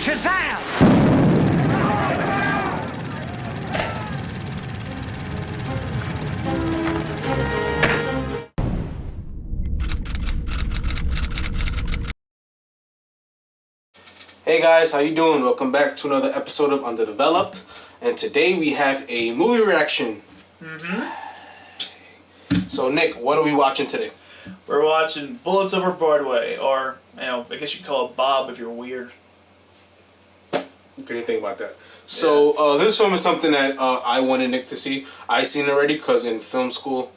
Shazam! Hey guys, how you doing? Welcome back to another episode of Underdeveloped, and today we have a movie reaction. So Nick, what are we watching today? We're watching Bullets Over Broadway, or I guess you'd call it Bob if you're weird. Didn't think about that. So this film is something that I wanted Nick to see. I seen it already because in film school,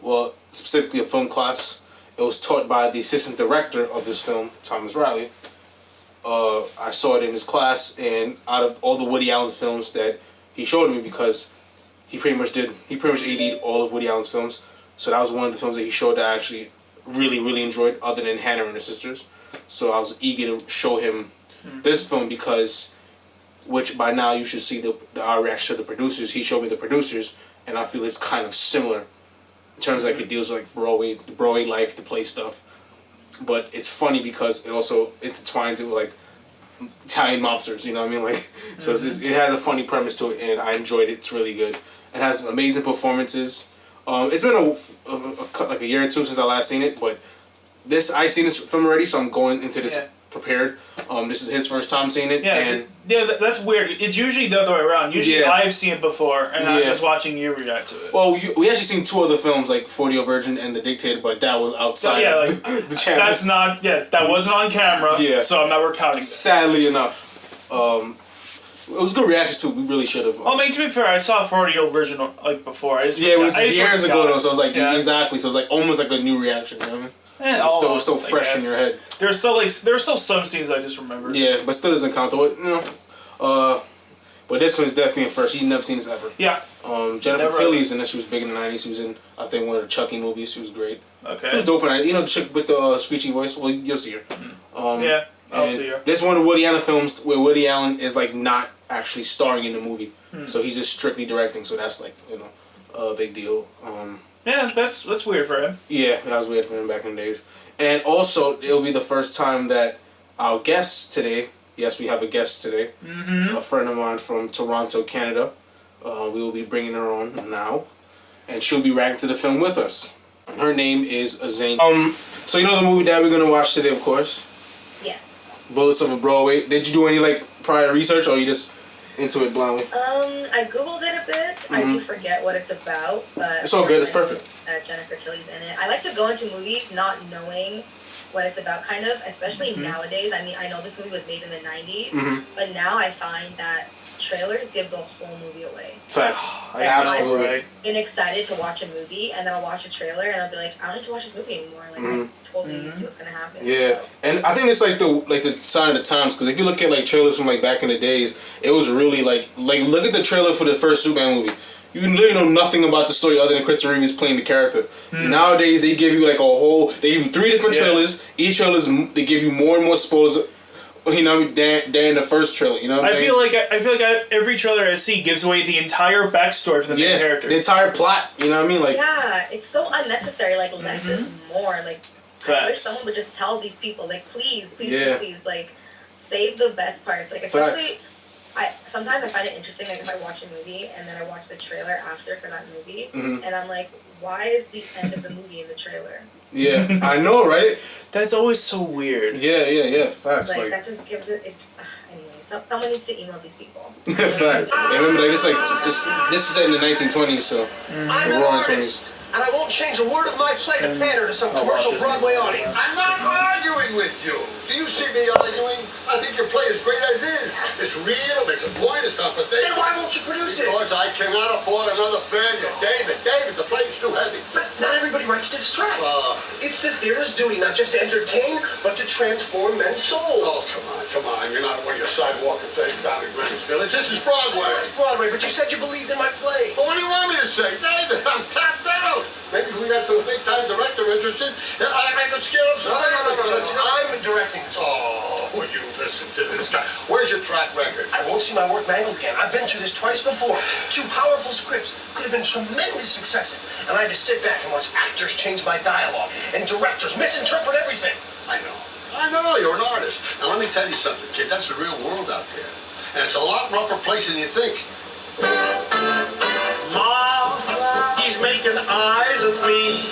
well, specifically a film class, it was taught by the assistant director of this film, Thomas Riley. I saw it in his class, and out of all the Woody Allen films that he showed me, because he pretty much AD'd all of Woody Allen's films, so that was one of the films that he showed that I actually really enjoyed, other than Hannah and her sisters. So I was eager to show him this film because, which by now you should see our reaction to the producers. He showed me the producers, and I feel it's kind of similar in terms of like it deals with like Broadway life, the play stuff. But it's funny because it also intertwines it with like Italian mobsters, you know what I mean? Like, so it has a funny premise to it, and I enjoyed it. It's really good. It has amazing performances. It's been like a year or two since I last seen it, but I seen this film already, so I'm going into this prepared. This is his first time seeing it, that's weird. It's usually the other way around. Usually I've seen it before, and I'm just watching you react to it. Well, we actually seen two other films, like 40-Year Virgin and The Dictator, but that was outside of the channel. That's not, that wasn't on camera, so I'm never counting that. Sadly enough. It was good reactions too. We really should have. I mean, to be fair, I saw 40-Year Virgin like before. It was years ago though, so I was like, exactly. So it was like almost like a new reaction. You know what I mean? It's still fresh in your head. There's still some scenes I just remember. Yeah, but still doesn't count though. But this one's definitely a first. You've never seen this ever. Yeah. Jennifer Tilly's in this. She was big in the '90s. She was in, I think, one of the Chucky movies. She was great. Okay. She was dope in it. You know the chick with the screechy voice. Well, you'll see her. I'll see her. This one of Woody Allen films where Woody Allen is like not actually starring in the movie, so he's just strictly directing. So that's like a big deal. Yeah, that's weird for him. Yeah, that was weird for him back in the days. And also, it'll be the first time that our guest today, yes, we have a guest today, a friend of mine from Toronto, Canada. We will be bringing her on now, and she'll be reacting to the film with us. Her name is Azaynia. So you know the movie that we're going to watch today, of course? Yes. Bullets Over Broadway. Did you do any like prior research, or you just into it blindly? I googled it a bit. I do forget what it's about, but it's all good. It's perfect. Jennifer Tilly's in it. I like to go into movies not knowing what it's about, kind of, especially nowadays. I mean, I know this movie was made in the 90s, but now I find that trailers give the whole movie away. Facts. Absolutely. I've been excited to watch a movie, and then I'll watch a trailer, and I'll be like, I don't need to watch this movie anymore. Like, I totally see what's gonna happen. Yeah, so. And I think it's like the sign of the times, because if you look at like trailers from like back in the days, it was really like look at the trailer for the first Superman movie. You literally know nothing about the story other than Christopher Reeves playing the character. Nowadays, they give you like they give you 3 different trailers. Each trailer they give you more and more spoilers. You know, than the first trailer. You know what I'm saying? I feel like every trailer I see gives away the entire backstory for the main character. The entire plot. You know what I mean? Like, yeah, it's so unnecessary. Like, less is more. Like, I wish someone would just tell these people, like, please, like, save the best parts. Like, especially, sometimes I find it interesting, like, if I watch a movie and then I watch the trailer after for that movie, and I'm like, why is the end of the movie in the trailer? Yeah, I know, right? That's always so weird. Yeah, facts. Like that just gives it. Anyway, someone needs to email these people. Facts. And remember, this is set in the 1920s, so I'm an artist, and I won't change a word of my play to pander to some commercial Broadway audience. I'm not arguing with you. Do you see me arguing? I think your play is great as is. It's real, it makes a point, it's confrontational. Then why won't you produce it? Because I cannot afford another failure. David, the play's too heavy. But not everybody writes to distract. It's the theater's duty not just to entertain, but to transform men's souls. Oh, come on. You're not one of your sidewalking things down in Greenwich Village. This is Broadway. It's Broadway, but you said you believed in my play. Well, what do you want me to say? David, I'm tapped out. Maybe if we got some big-time director interested, I could scare up some... No. I'm directing this. Oh, will you listen to this guy? Where's your track record? I won't see my work mangled again. I've been through this twice before. 2 powerful scripts could have been tremendous successes, and I had to sit back and watch actors change my dialogue, and directors misinterpret everything. I know. I know, you're an artist. Now let me tell you something, kid, that's the real world out there. And it's a lot rougher place than you think. Mom, he's making eyes at me.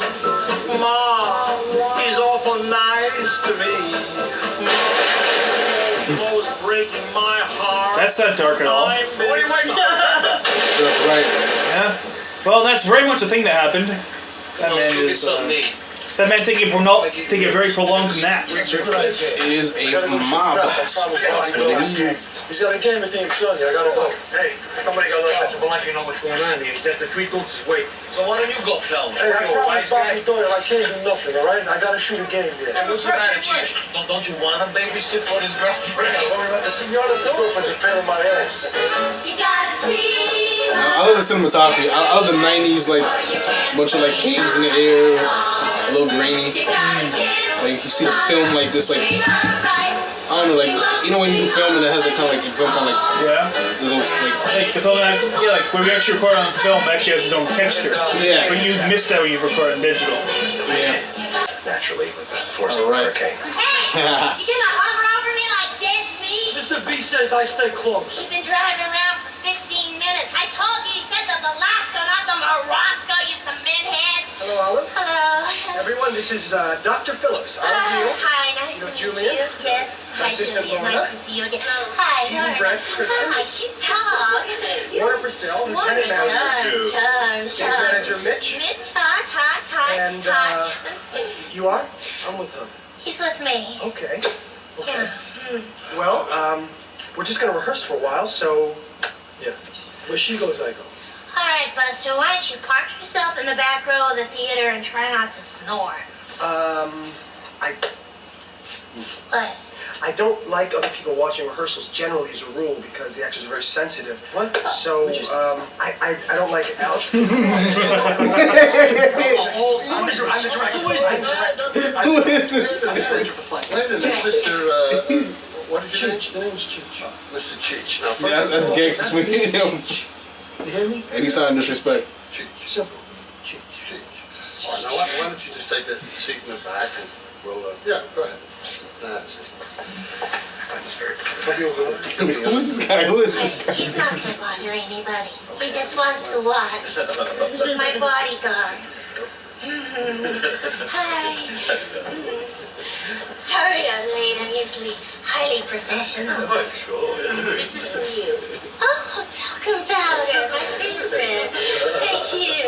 Mom, he's awful nice to me. Mom, always breaking my heart. That's not dark at all. What are you waiting for? That's right. Yeah. Well, that's very much a thing that happened. That man is. That man taking a very prolonged nap. Is a mob. That's what it is. He's got a game at the Azaynia. I gotta go. Hey, somebody got left us. I'd like to know what's going on here. He's at the Three Deuces wait. So why don't you go tell him? Hey, I promised Bobby Doyle I can't do nothing, all right? I gotta shoot a game here. Hey, what's the matter, Chief? Don't you want to babysit for his girlfriend? Don't worry about the senora. His girlfriend's a pain in my ass. You gotta see. I love the cinematography. I love the 90s, like, bunch of, like, haze in the air, a little grainy. Like, you see the film like this, like, I don't know, like, you know when you do film and it has, like, kind of, like, you film kind of, like, Yeah. little, Like the film, like when we actually record on film, it actually has its own texture. Yeah. But you miss that when you record on digital. yeah. Naturally, with the force of of a hurricane. Hey, you gonna hover over me like dead meat? Mr. B says I stay close. We've been driving around for 15 minutes. I told you, he said the Velasco, not the Morosco, you cement head. Hello, Olive. Hello. Everyone, this is Dr. Phillips. I'm Hi, nice You know to Julian? meet you. Yes. My Hi, sister Julian. Lorna. Nice to see you again. Hi, Even Lorna. Brett, Kristen. Hi, cute dog. Warner Purcell, Lieutenant Manager. Charm. Stage Manager Mitch. Mitch, hi. And, You are? I'm with him. He's with me. Okay. Yeah. Well, we're just going to rehearse for a while, so... Yeah. Where she goes, I go. All right, Buster, why don't you park yourself in the back row of the theater and try not to snore? What? I don't like other people watching rehearsals generally as a rule because the actors are very sensitive. What? So, I don't like it. Al? I'm the director. Who is this? Who is this? Wait a minute, Mr. What did you name? Cheech. The name's Cheech. Mr. Cheech. Now, first Yeah, of that's all- gangster sweet. You hear me? Any sign of disrespect. Cheech. Simple. Cheech. Cheech. All right, now, why don't you just take a seat in the back and we'll, yeah, go ahead. That's it. That's very good. Who is this guy? Who is this guy? He's not gonna bother anybody. He just wants to watch. He's my bodyguard. Hi. Sorry I'm late. I'm usually highly professional. Sure. This is for you. Oh, talcum powder, my favorite. Thank you.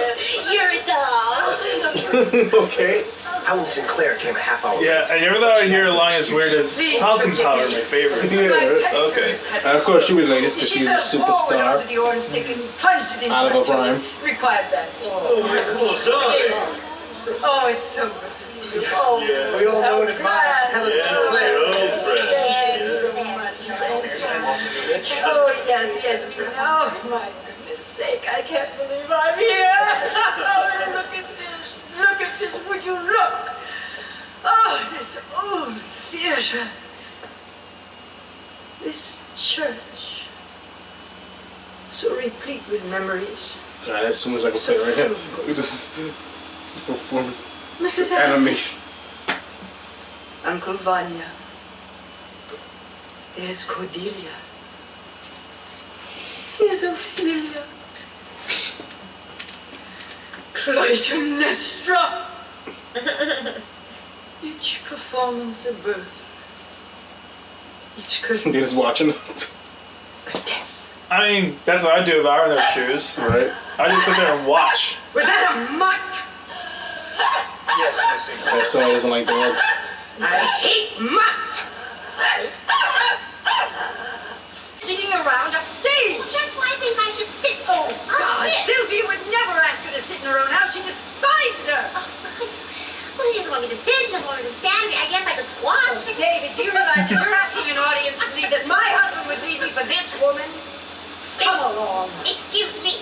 You're a doll. Okay. Alan Sinclair came a half hour. Yeah, I never thought I'd hear a line as weird as talcum powder, my favorite. Yeah, right. Okay. And of course she was latest because she's a superstar The orange stick and plunged it into out of my her prime. required that. Oh, it's so good to see you. Oh, We all know and admire Helen Sinclair. thanks so much. Oh, yes. Oh, my goodness sake. I can't believe I'm here. Oh, look at this. Look at this. Would you look? Oh, this old theater. This church. So replete with memories. God, as soon as I can play right here. Look at this performance. Mrs. Animation. Uncle Vanya. There's Cordelia. There's Ophelia. Clytemnestra. Each performance a birth. Each curtain They're just watching. a death. I mean, that's what I'd do if I were in their shoes. Right. I'd just sit there and watch. Was that a mutt? Yes, Miss Sinclair. That somebody doesn't like dogs. I hate mutts. Sitting around upstage. That's why I think I should sit. Oh, God. Sit. Sylvia would never ask her to sit in her own house. She despises her. Well, he doesn't want me to sit, he doesn't want me to stand. I guess I could squat. David, do you realize that you're asking an audience to believe that my husband would leave me for this woman? Come along. Excuse me,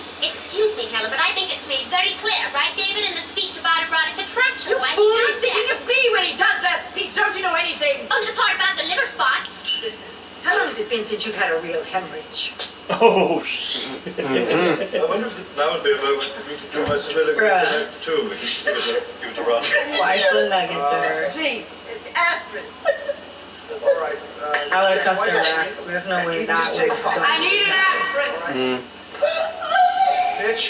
Helen, but I think it's made very clear, right, David, in the speech about erotic attraction. You Why fool, he he's does thinking that. of me when he does that speech. Don't you know anything? Oh, the part about the liver spots. Listen, how long has it been since you've had a real hemorrhage? Oh, shit. I wonder if now would be a moment for me to do my soliloquy tonight too. Give it a run. Why shouldn't I get to her? Please, aspirin. All right. I would have cussed her back. There's no way that Just take would 5. I need an aspirin. Bitch.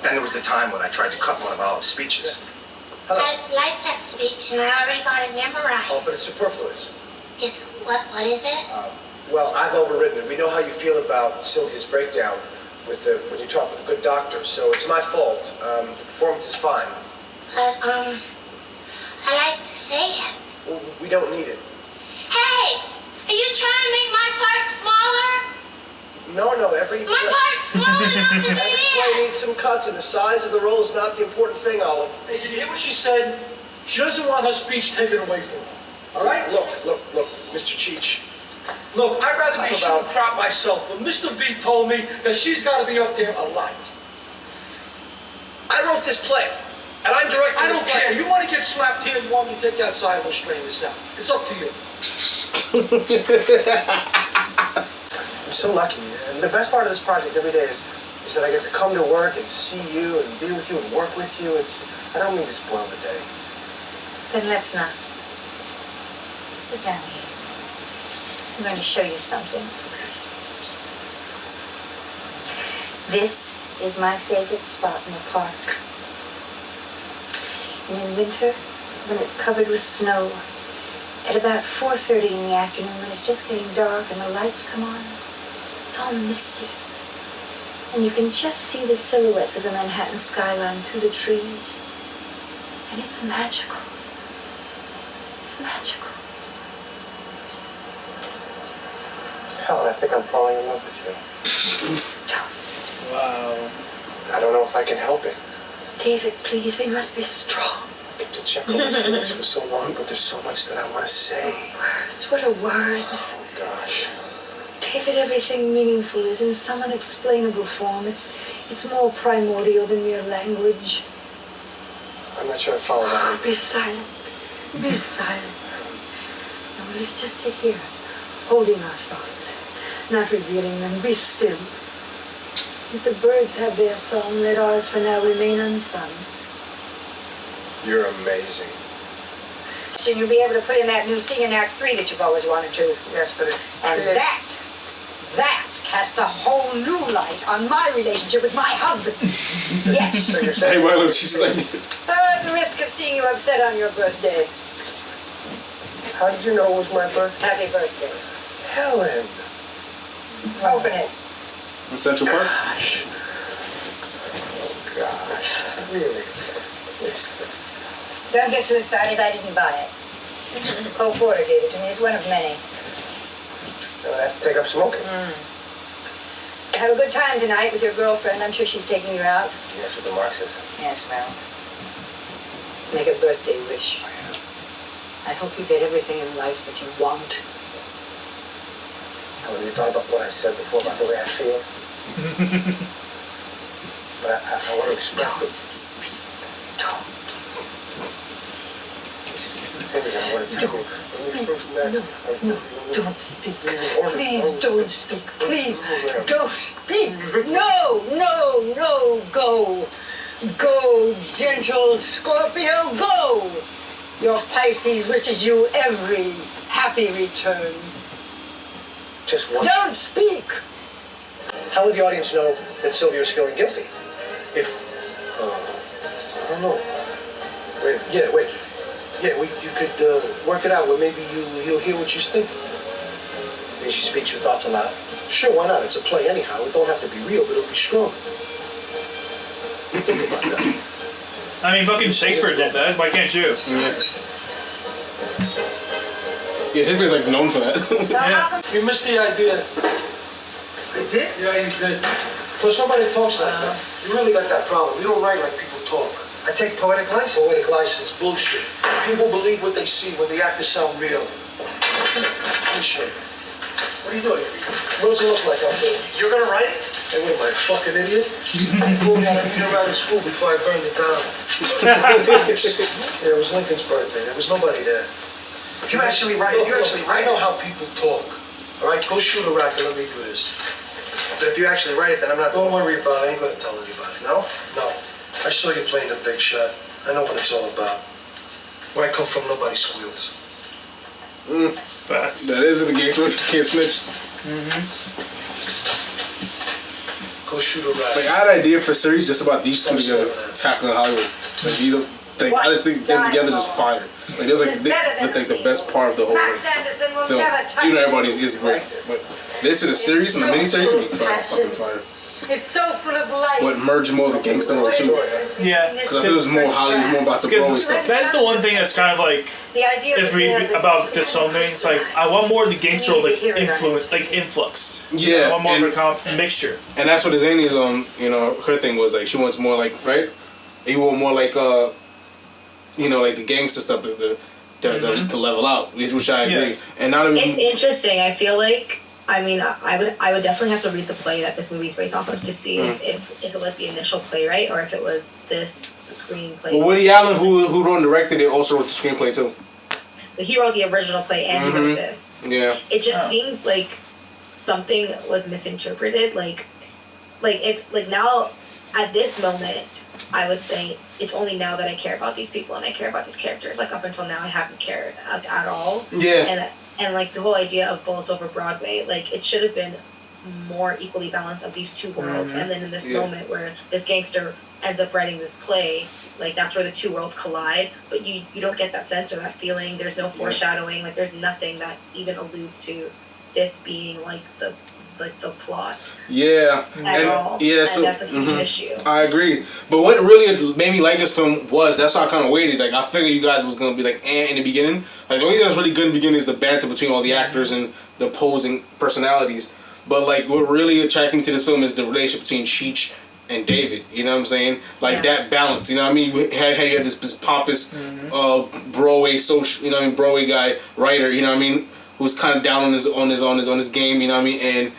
Then there was the time when I tried to cut one of Olive's speeches. Hello. I like that speech, and I already got it memorized. Oh, but it's superfluous. It's what is it? Well, I've overridden it. We know how you feel about Sylvia's breakdown when you talk with a good doctor, so it's my fault. The performance is fine. But I like to say it. Well, we don't need it. Hey, are you trying to make my part smaller? No, every My part's small enough as it every play is. needs some cuts, and the size of the role is not the important thing, Olive. Hey, did you hear what she said? She doesn't want her speech taken away from her. All right? Look, Mr. Cheech. Look, I'd rather be How shooting about- crap myself, but Mr. V told me that she's got to be up there a lot. I wrote this play, and I'm directing I this don't play. care. You want to get slapped here, you want me to take you outside and we'll straighten this out. It's up to you. I'm so lucky. And the best part of this project every day is that I get to come to work and see you and be with you and work with you. I don't mean to spoil the day. Then let's not. Sit down here. I'm going to show you something. This is my favorite spot in the park. And in winter, when it's covered with snow, at about 4:30 in the afternoon, when it's just getting dark and the lights come on, it's all misty. And you can just see the silhouettes of the Manhattan skyline through the trees. And it's magical. It's magical. Helen, I think I'm falling in love with you. Wow. I don't know if I can help it. David, please, we must be strong. I get to check on my feelings for so long, but there's so much that I want to say. Words, what are words? Oh, gosh. David, everything meaningful is in some unexplainable form. It's more primordial than mere language. I'm not sure I follow that. Be silent. Be silent. Now let's just sit here, holding our thoughts, not revealing them. Be still. Let the birds have their song. Let ours for now remain unsung. You're amazing. Soon you'll be able to put in that new scene in Act 3 that you've always wanted to. Yes, but it... And that casts a whole new light on my relationship with my husband. Yes. So you're saying... Hey, why don't you say? The risk of seeing you upset on your birthday. How did you know it was my birthday? Happy birthday. Helen. Open it. In Central Park? Gosh. Oh, gosh. Really? It's... Don't get too excited. I didn't buy it. Cole Porter gave it to me. It's one of many. I'm gonna have to take up smoking. Have a good time tonight with your girlfriend. I'm sure she's taking you out. Yes, with the Marxists. Yes, well. Make a birthday wish. I hope you get everything in life that you want. Helen, you thought about what I said before about the way I feel? But I want to express Don't speak. Don't things that I want to tell you. speak. No, don't speak. Please don't speak. Please don't speak. No, go. Go, gentle Scorpio, go. Your Pisces wishes you every happy return. Just one. Don't speak. How would the audience know that Sylvia is feeling guilty? If, I don't know. Wait. Yeah, you could work it out where maybe he'll hear what she's thinking. Maybe she speaks her thoughts aloud. Sure, why not? It's a play anyhow. It don't have to be real, but it'll be strong. Think about that. I mean, fucking Shakespeare did that. Why can't you? Yeah, Shakespeare's like known for that. Yeah. You missed the idea. I did? Yeah, you did. Plus, nobody talks like that. You really got that problem. We don't write like people talk. I take poetic license. Poetic license, bullshit. People believe what they see when the actors sound real. Let me show you. What are you doing? What does it look like out there? You're gonna write it? Hey, what am I, a fucking idiot? I told me I had to read around in school before I burned it down. Yeah, it was Lincoln's birthday. There was nobody there. If you actually write, I know how people talk. All right, go shoot a racket. Let me do this. But if you actually write it, then I'm not. Don't worry about it. I ain't gonna tell anybody. No? No. I saw you playing the big shot. I know what it's all about. Where I come from, nobody squeals. Facts. That is in the game, so you can't snitch. Go shoot a rat. Like, I had an idea for a series just about these two together tackling Hollywood. Like, these are, I just think them together just fire. Like, that's like the best part of the whole film. Even though everybody's is great, but this in a series and a miniseries would be fucking fire. It's so full of life. But merge more of the gangster world too. Yeah. Because I feel it's more Hollywood, more about the Broadway stuff. That's the one thing that's kind of like, if we about this film thing, it's like I want more of the gangster world like influxed. Yeah. I want more of a mixture. And that's what Azaynia's her thing was like. She wants more like You want more like like the gangster stuff to level out, which I agree. Yeah. And not even. It's interesting. I feel like. I mean, I would definitely have to read the play that this movie's based off of to see if it was the initial playwright or if it was this screenplay. Well, Woody Allen, who wrote and directed it, also wrote the screenplay too. So he wrote the original play and he wrote this. Yeah. It just seems like something was misinterpreted. Like now, at this moment, I would say it's only now that I care about these people and I care about these characters. Like up until now, I haven't cared at all. Yeah. And like the whole idea of Bullets Over Broadway, like it should have been more equally balanced of these two worlds. And then in this moment where this gangster ends up writing this play, like that's where the two worlds collide. But you don't get that sense or that feeling. There's no foreshadowing. Like there's nothing that even alludes to this being like the plot. Yeah. At all. Yeah. And So that's a huge issue. I agree. But what really made me like this film was that's why I kind of waited. Like I figured you guys was gonna be like in the beginning. Like the only thing that's really good in the beginning is the banter between all the actors and the opposing personalities. But like what really attracted me to this film is the relationship between Cheech and David. You know what I'm saying? Like that balance. You know what I mean? You had this pompous Broadway Broadway guy writer. You know what I mean? Who's kind of down on his game. You know what I mean? And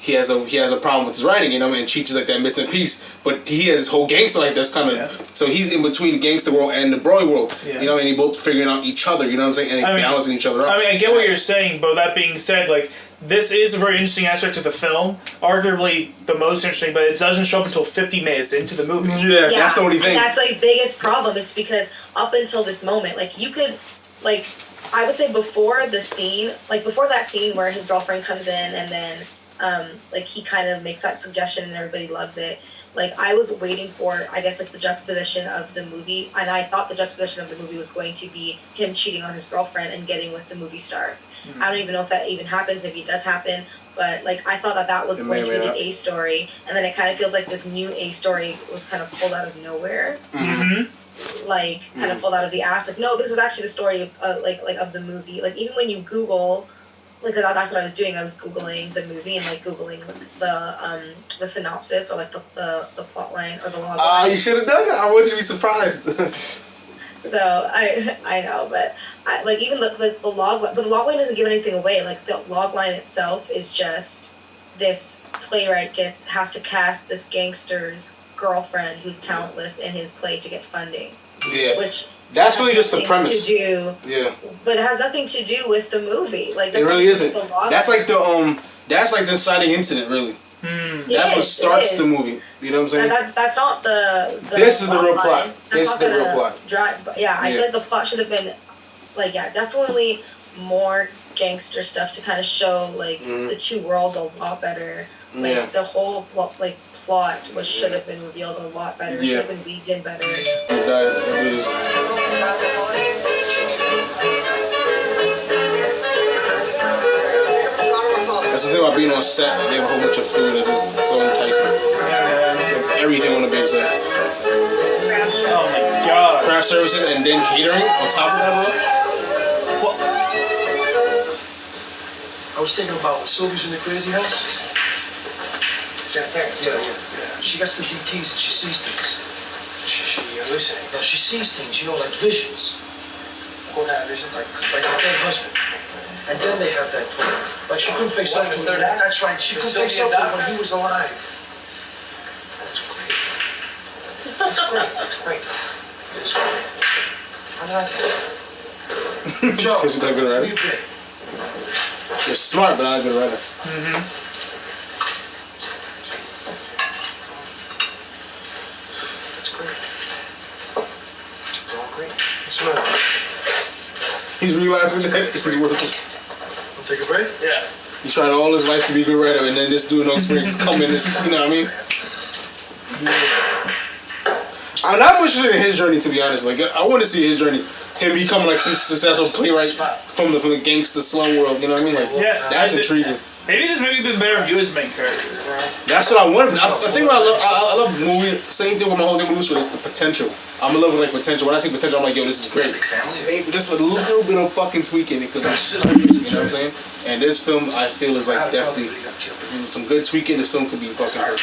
he has a problem with his writing, you know, and Cheech is like that missing piece. But he has his whole gangster like that's kind of so he's in between the gangster world and the Broadway world, you know, and they both figuring out each other, you know what I'm saying, and balancing each other out. I mean, I get what you're saying, but that being said, like this is a very interesting aspect of the film, arguably the most interesting, but it doesn't show up until 50 minutes into the movie. Yeah, that's the only thing. And that's like biggest problem. It's because up until this moment, like you could, like I would say before that scene where his girlfriend comes in and then. Like he kind of makes that suggestion and everybody loves it. Like I was waiting for, I guess, like the juxtaposition of the movie, and I thought the juxtaposition of the movie was going to be him cheating on his girlfriend and getting with the movie star. I don't even know if that even happens, maybe it does happen, but like I thought that was going to be the A story, and then it kind of feels like this new A story was kind of pulled out of nowhere. Like kind of pulled out of the ass. Like no, this is actually the story of of the movie. Like even when you Google. Like that's what I was doing. I was Googling the movie and like Googling the synopsis or like the plot line or the log line. You should have done that. I want you to be surprised. So I know, but even the log line, but the log line doesn't give anything away. Like the log line itself is just this playwright has to cast this gangster's girlfriend who's talentless in his play to get funding. Yeah. Which. That's really just the premise. But it has nothing to do with the movie. Like it really isn't. That's like the inciting incident, really. That's what starts the movie. You know what I'm saying? That's not the this is the real plot. This is the real plot. I feel like the plot should have been definitely more gangster stuff to kind of show the two worlds a lot better. The whole plot should have been revealed a lot better. Should have been weaved in better. That's the thing about being on set. They have a whole bunch of food. It's so enticing. Everything on the big set. Oh my god. Craft services and then catering on top of that, bro. I was thinking about when Sylvie's in the crazy house. Yeah. She gets the DTs and she sees things. She hallucinates. No, she sees things, like visions. What kind of visions? Like her dead husband. And then they have that talk. Like she couldn't face up to him. That's right. She couldn't face up to him when he was alive. That's great. That's great. It's great. How did I do that? Joe, Because you're not a good writer. who you been? You're smart, but not a good writer. It's great. It's all great. It's right. He's realizing that he's worthless. Wanna take a break? Yeah. He tried all his life to be a good writer, and then this dude no experience is coming. You know what I mean? I'm not much interested in his journey, to be honest. Like, I want to see his journey. Him becoming like some successful playwright from the gangster slum world. You know what I mean? Like, yeah, that's intriguing. Maybe this movie would be better if you as main character. That's what I want. I think what I love movie. Same thing with my whole thing with Lucifer. It's the potential. I'm in love with like potential. When I see potential, I'm like, yo, this is great. Maybe just a little bit of fucking tweaking it could be. You know what I'm saying? And this film, I feel, is like definitely with some good tweaking. This film could be fucking perfect.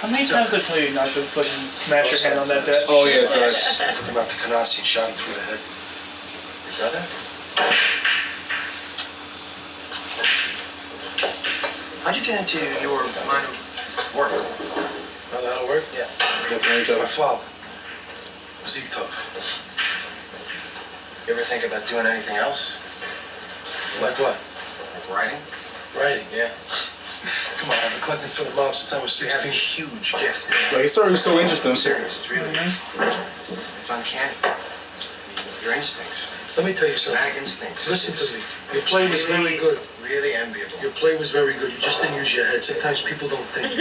How many times did I tell you not to fucking smash your hand on that desk? Oh yeah, sorry. Took him out to Canassi and shot him through the head. Your brother? How'd you get into your line of work? My line of work? Yeah. Get to know each other. My father. Was he tough? You ever think about doing anything else? Like what? Like writing? Writing, yeah. Come on, I've been collecting for the mob since I was 16. You have a huge gift. Like, his story is so interesting. I'm serious, it's really it's uncanny. Your instincts. Let me tell you something. Bag instincts. Listen to me. Your play was very good. Really enviable. Your play was very good. You just didn't use your head. Sometimes people don't think.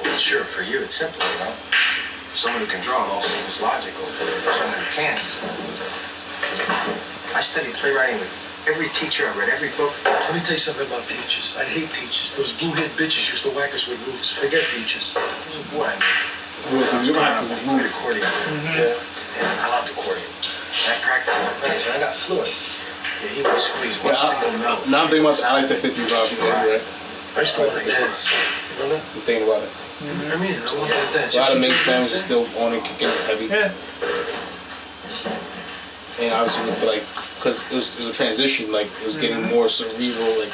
Well, sure, for you it's simple, you know? For someone who can draw, it all seems logical. For someone who can't. I studied playwriting with every teacher. I read every book. Let me tell you something about teachers. I hate teachers. Those blue-haired bitches used to whack us with rulers. Forget teachers. What? You don't have to played accordion. Yeah. And I loved accordion. And I practiced my practice, and I got fluent. Yeah, he would squeeze one single note. Now I'm thinking about I like the 50s vibe. Yeah, right? I still want to dance. You know that? I'm thinking about it. I mean, I want to dance. A lot of main families are still on it, kicking heavy. Yeah. And obviously, with like, because it was a transition, like, it was getting more cerebral, like,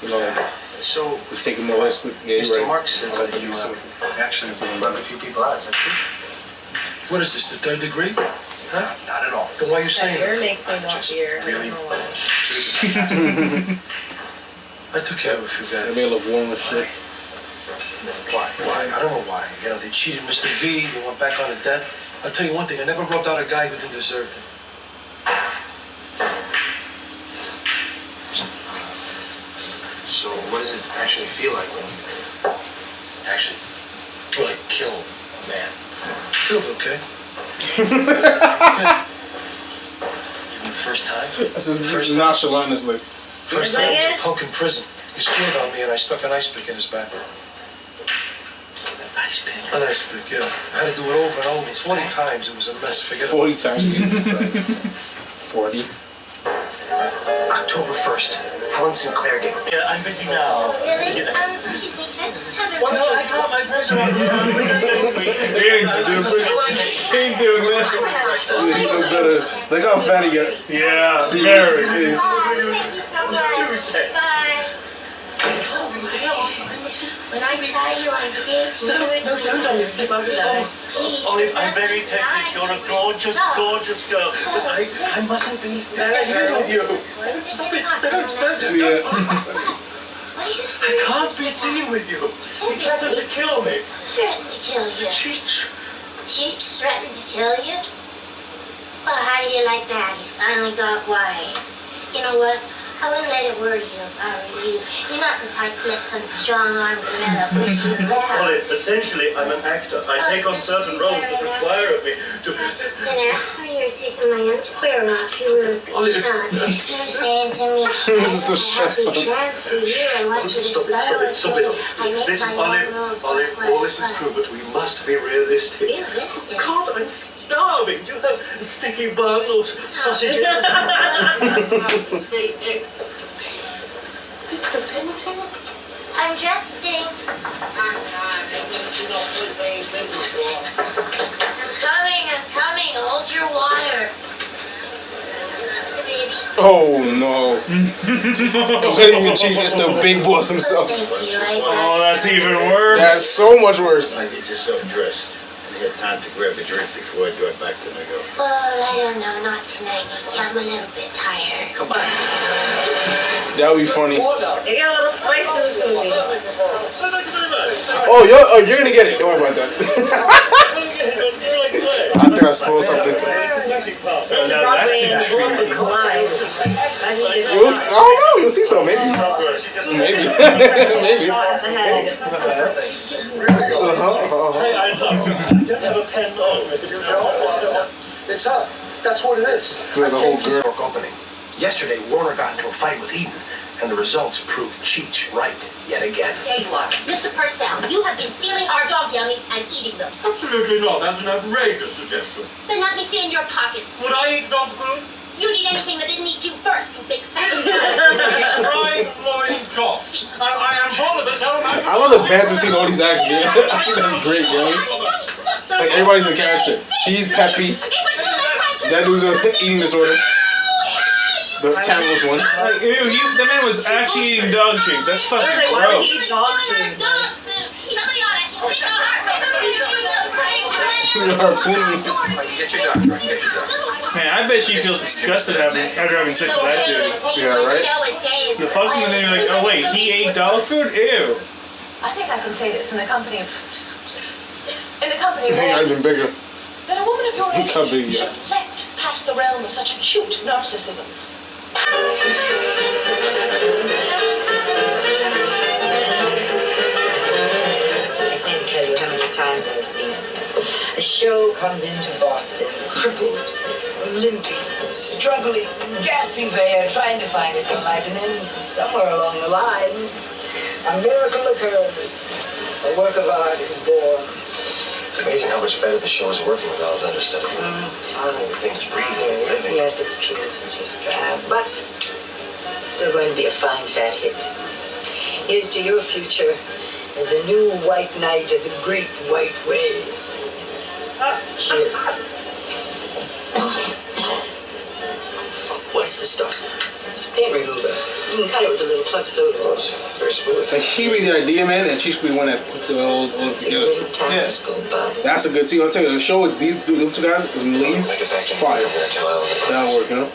you know, like, So, it was taking more risk with, yeah, Mr. you're right. Marx says I like that the you used to it. actually run a few people out. Is that true? What is this, the third degree? Huh? Not at all. Then why are you That saying hair that? makes me want beer. I really- don't know why. I took care of a few They guys. made it look warm as shit. Why? I don't know why. You know, they cheated Mr. V, they went back on the debt. I'll tell you one thing, I never rubbed out a guy who didn't deserve it. So, what does it actually feel like when you actually kill a man? Feels okay. Even the first time? That's just nonchalantness, like, First time I was a punk in prison. He scored on me and I stuck an ice pick in his back. An ice pick? An ice pick, yeah. I had to do it over and over. 20 times, it was a mess. Forget it. 40 times. Jesus Christ. 40. October 1st, Helen Sinclair gave a... Yeah, I'm busy now. Really? Excuse me, can I just have a... Well, no, I got my person on. Ain't doing that. You look better. Look how fat he got. Yeah, See very. his face. Thank you so much. Bye. When I saw you on stage, you were doing a speech. Olive, I'm very technical. You're a gorgeous, gorgeous girl. But I mustn't be here with you. Stop it. Yeah. What are you I saying? can't be seen with you. He threatened to kill me. Threatened to kill you. Cheech. Cheech threatened to kill you? Well, how do you like that? He finally got wise. You know what? I wouldn't let it worry you if I were you. You're not the type to let some strong-armed gorilla push you down. Olive, essentially, I'm an actor. I take on certain roles that require of me to... Sinner, you're taking my underwear off. You were Olive. You're saying to me, This is so stressed I have up. the chance for you and what you Stop discover. it. I make Listen, my own rules. Olive, all this is true, but we must be realistic. Realistic? God, I'm starving. You have sticky bun or sausages. I'm dressing. I'm coming. Hold your water. Baby. Oh no. It wasn't even Cheech, it's the big boss himself. Thank you. Oh, that's even worse. That's so much worse. I get yourself dressed. I got time to grab a drink before I drive back to my go. Well, I don't know. Not tonight, Nikki. I'm a little bit tired. Come on. That would be funny. They got a little spice in this movie. Thank you very much. Oh, you're gonna get it. Don't worry about that. I think I to spoil something. Now that's intriguing. collide. I don't know. You'll see so. Maybe. Maybe. Maybe. Hey, I have a pen on me. You know? It's her. That's what it is. There's a whole girl. Opening. Yesterday, Warner got into a fight with Eden, and the results proved Cheech right yet again. There you are. Mr. Purcell, you have been stealing our dog yummies and eating them. Absolutely not. That's an outrageous suggestion. Then let me see in your pockets. Would I eat dog food? You'd eat anything that didn't eat you first, you big fat. Prime loin chop. I am full of this. I love the banter between all these actors. Yeah. I think that's great, yo. Like everybody's a character. She's Peppy. That dude's an eating disorder. The talentless one. Like, ew, the man was actually eating dog treat. That's fucking Why would he eat gross. dog food? Get your doctor. Get your doctor. Man, I bet she feels disgusted after having sex with that dude. Yeah, right? You fucked him and then you're like, oh wait, he ate dog food? Ew. I think I can say this in the company of Hey, I'm even bigger. that a woman of your He can't be, age should reflect past the realm of such acute narcissism. I can't tell you how many times I've seen it. A show comes into Boston, crippled, limping, struggling, gasping for air, trying to find its own life, and then somewhere along the line, a miracle occurs. A work of art is born. It's amazing how much better the show is working with all that understudy. Everything's breathing and living. Yes, it's true. She's drab, but it's still going to be a fine fat hit. Here's to your future as the new white knight of the great white way. Cheers. What's the stuff? It's paint remover. You can cut it with a little club soda. Oh, it's very smooth. Like he be the idea, man, and she's the one that puts it all together. Times go by. That's a good team. I'll tell you, the show with these two guys, some leads, fire. That'll work, you know?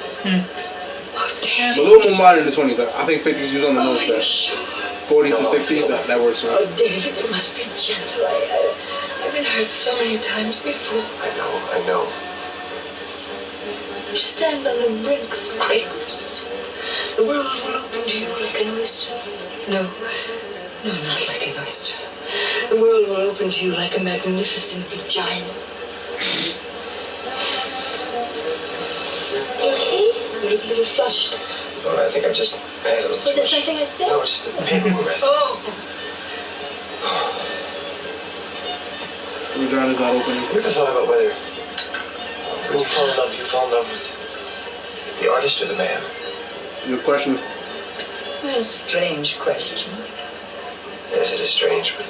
Oh, damn. A little more modern in the 20s. I think 50s use on the nose there. 40s to 60s, that works for Oh, me. David, you must be gentle. I've been hurt so many times before. I know. You stand on the brink of greatness. The world will open to you like an oyster. No, not like an oyster. The world will open to you like a magnificent vagina. You okay? You look a little flushed. Well, I think I just had a little Was too it much. something I said? No, it's just a paper mover. Oh. The vagina's not opening. You ever thought about whether when you fall in love with the artist or the man? Good question. What a strange question. Yes, it is strange, but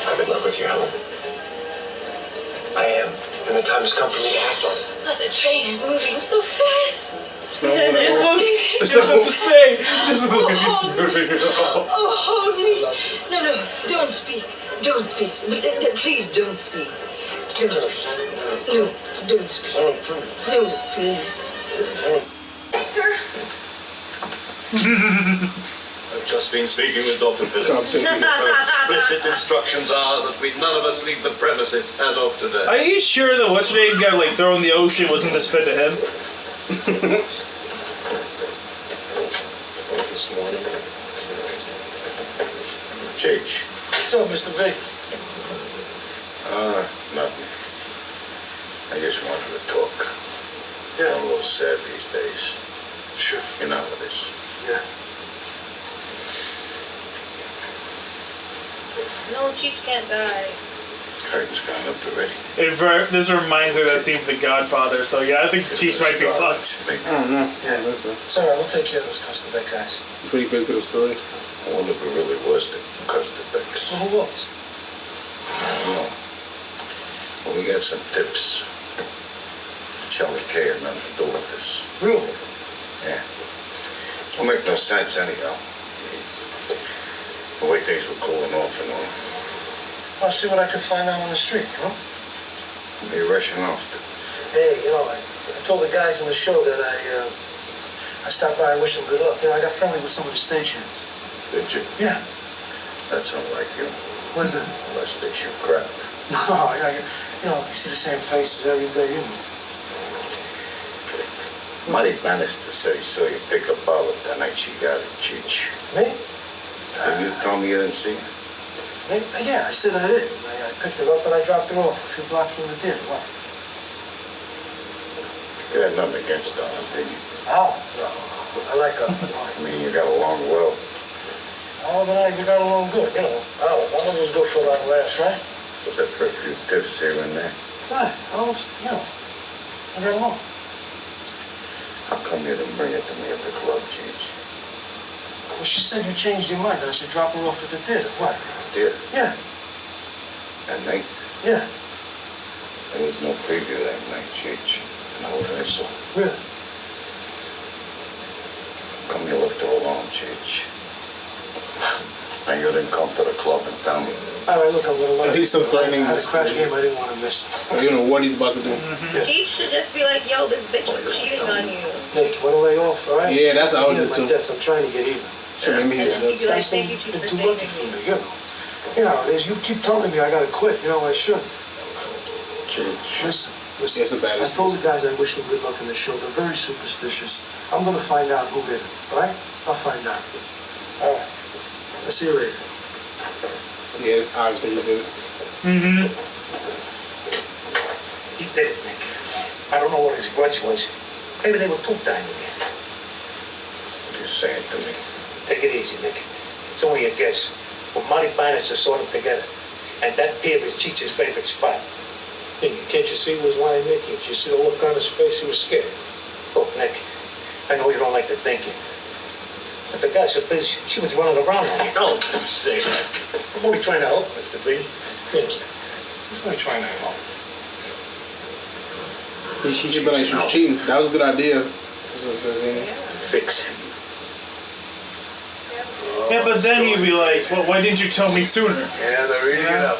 I'm in love with you, Helen. I am, and the time has come for me to act on it. But the train is moving so fast. It's what to say. This is what it's moving. Oh, hold me. No, don't speak. Don't speak. Please don't speak. Don't speak. No, don't speak. No, please. I've just been speaking with Dr. Phillips. Her explicit instructions are that we none of us leave the premises as of today. Are you sure that what's your name got like thrown in the ocean wasn't this fit to him? This morning. Cheech. What's up, Mr. V? Nothing. I just wanted to talk. Yeah. I'm a little sad these days. Sure. You know how it is. Yeah. No, Cheech can't die. Curtain's gone up already. This reminds me of that scene from The Godfather, so yeah, I think Cheech might be fucked. I don't know. Yeah. It's alright, we'll take care of those Costa Beck guys. Pretty big to the story. I wonder if it really was the Costa Becks. Well, who was? I don't know. Well, we got some tips. Charlie K had nothing to do with this. Really? Yeah. Don't make no sense anyhow. The way things were cooling off and all. I'll see what I can find out on the street, you know? Where are you rushing off to? Hey, you know, I told the guys in the show that I stopped by and wished them good luck. You know, I got friendly with some of the stagehands. Did you? Yeah. That's unlike you. What's that? Unless they shoot crap. No, you see the same faces every day, you know. Marty Bannister said he saw you pick a bottle that night she got it, Cheech. Me? Did you tell me you didn't see her? Me? Yeah, I said I did. I picked her up and I dropped her off a few blocks from the theater. What? You had nothing against her, did you? Oh, no. I like her. I mean, you got along well. Olive and I, we got along good, you know. Olive was good for a lot of laughs, right? Except for a few tips here and there. Right. Olive's, you know, we got along. How come you didn't bring it to me at the club, Cheech? Well, she said you changed your mind. I should drop her off at the theater. What? Theater? Yeah. That night? Yeah. There was no preview that night, Cheech. No rehearsal. Really? How come you left her alone, Cheech? And you didn't come to the club and tell me. All right, look, I'm gonna learn. He's so threatening. I had a crap game I didn't want to miss. You don't know what he's about to do. Yeah. Cheech should just be like, yo, this bitch is cheating on you. Nick, want to lay off, all right? Yeah, that's how I would do My too. debts, I'm trying to get even. Sure, maybe he And he'd should. be like, Nice thank you, thing Cheech, for too saving lucky for me. me, you know. You know how it is. You keep telling me I gotta quit. You know I should. Cheech. Listen. It's a bad I told the guys I wish them good luck in the show. They're very superstitious. I'm gonna find out who hit it, all right? I'll find out. All right. I'll see you later. Yeah, it's obviously he did it. Mm-hmm. He did it, Nick. I don't know what his grudge was. Maybe they were two-time again. You're saying to me. Take it easy, Nick. It's only a guess. But Marty Bannister saw them together. And that pier is Cheech's favorite spot. Can't you see he was lying, Nick? Can't you see the look on his face? He was scared. Look, Nick, I know you don't like to think it. But the gossip is she was running around on you. Don't say that. I'm only trying to help, Mr. B. Nick, he's only trying to help. He should be like, she was cheating. That was a good idea. Fix him. Yeah, but then you'd be like, well, why didn't you tell me sooner? Yeah, they're eating it up.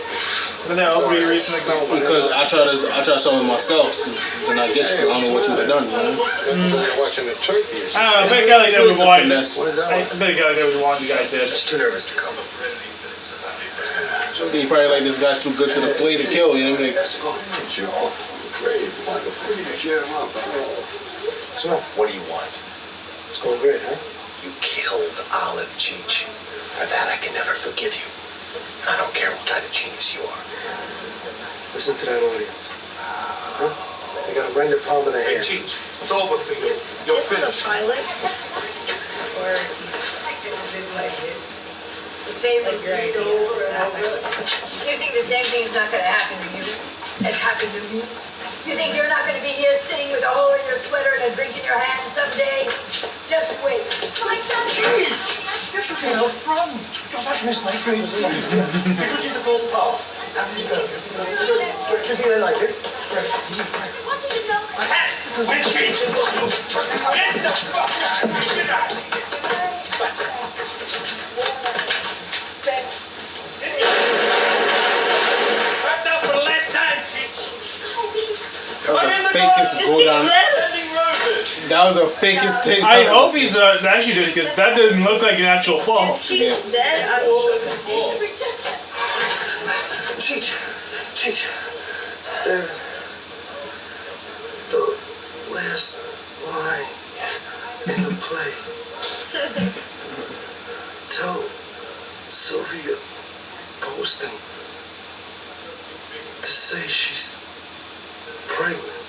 But that also be a reason to go. Because I try to solve it myself to not get you. I don't know what you would have done. You know? Watching the turkey. I don't know, I bet Kelly never wanted. Finesse. I bet Kelly never wanted the guy did. Just too nervous to come. He probably like, this guy's too good to the play to kill. You know what I mean? Let's go. Get you all great. Wonderful. You can cheer him up. What's up? What do you want? It's going great, huh? You killed Olive, Cheech. For that, I can never forgive you. I don't care what kind of genius you are. Listen to that audience. Huh? They got a brand new palm of the hand. Cheech, it's over for you. You're Is this finished. a pilot? Or Like this. The same like your routine idea? over and over. You think the same thing's not going to happen to you as happened to me? You think you're not going to be here sitting with a hole in your sweater and a drink in your hand someday? Just wait. You should be out front. Don't let miss my great scene. Did you see the gold bar? How did it go? Do you think they like it? What do you know? My hat! Right now for the last time, Cheech. That was the fakest go down. That was the fakest take. I hope he's actually did it because that didn't look like an actual fall. is Cheech dead? I'm so confused. Cheech. David. The last line in the play. Tell Sylvia Poston to say she's pregnant.